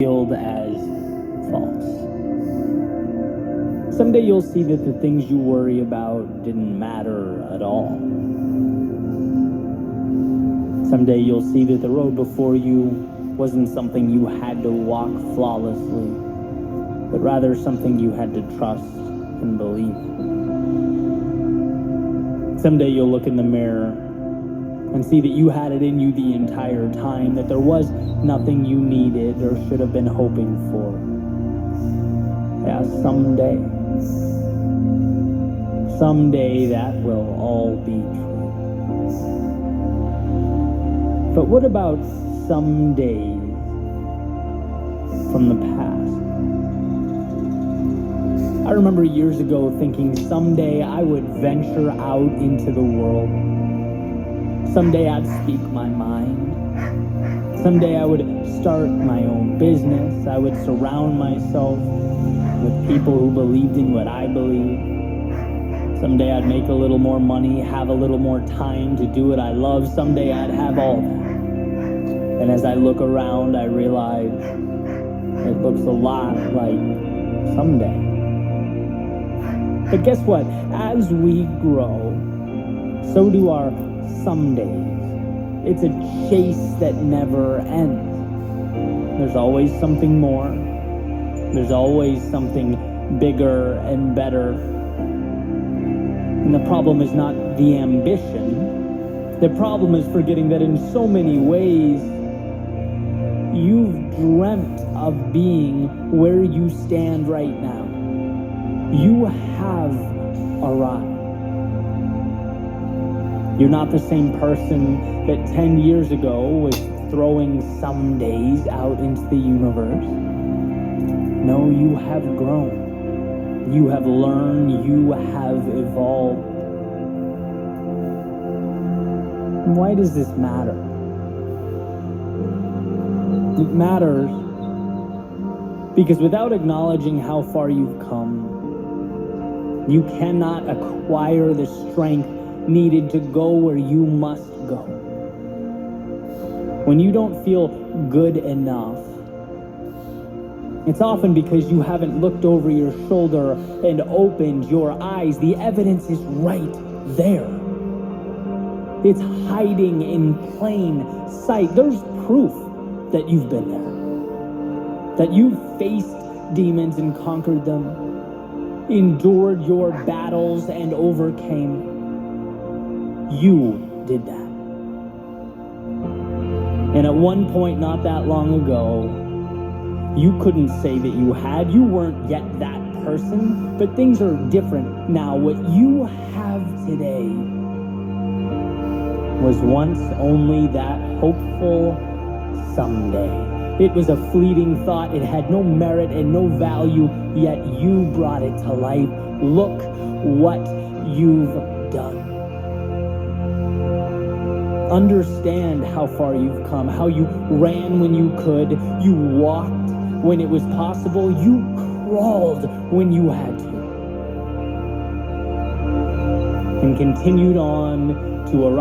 revealed as false. Someday you'll see that the things you worry about didn't matter at all. Someday you'll see that the road before you wasn't something you had to walk flawlessly, but rather something you had to trust and believe. Someday you'll look in the mirror and see that you had it in you the entire time, that there was nothing you needed or should have been hoping for. Yeah, someday that will all be true. But what about some days from the past? I remember years ago thinking someday I would venture out into the world. Someday I'd speak my mind. Someday I would start my own business. I would surround myself with people who believed in what I believed. Someday I'd make a little more money, have a little more time to do what I love. Someday I'd have all that. And as I look around, I realize it looks a lot like someday. But guess what? As we grow, so do our some days. It's a chase that never ends. There's always something more. There's always something bigger and better. And the problem is not the ambition. The problem is forgetting that in so many ways, you've dreamt of being where you stand right now. You have arrived. You're not the same person that 10 years ago was throwing some days out into the universe. No, you have grown. You have learned. You have evolved. And why does this matter? It matters because without acknowledging how far you've come, you cannot acquire the strength needed to go where you must go. When you don't feel good enough, it's often because you haven't looked over your shoulder and opened your eyes. The evidence is right there. It's hiding in plain sight. There's proof that you've been there, that you've faced demons and conquered them, endured your battles and overcame. You did that. And at one point not that long ago, you couldn't say that you had. You weren't yet that person, but things are different now. What you have today was once only that hopeful someday. It was a fleeting thought. It had no merit and no value, yet you brought it to life. Look what you've done. Understand how far you've come, how you ran when you could, you walked when it was possible, you crawled when you had to, and continued on to arrive.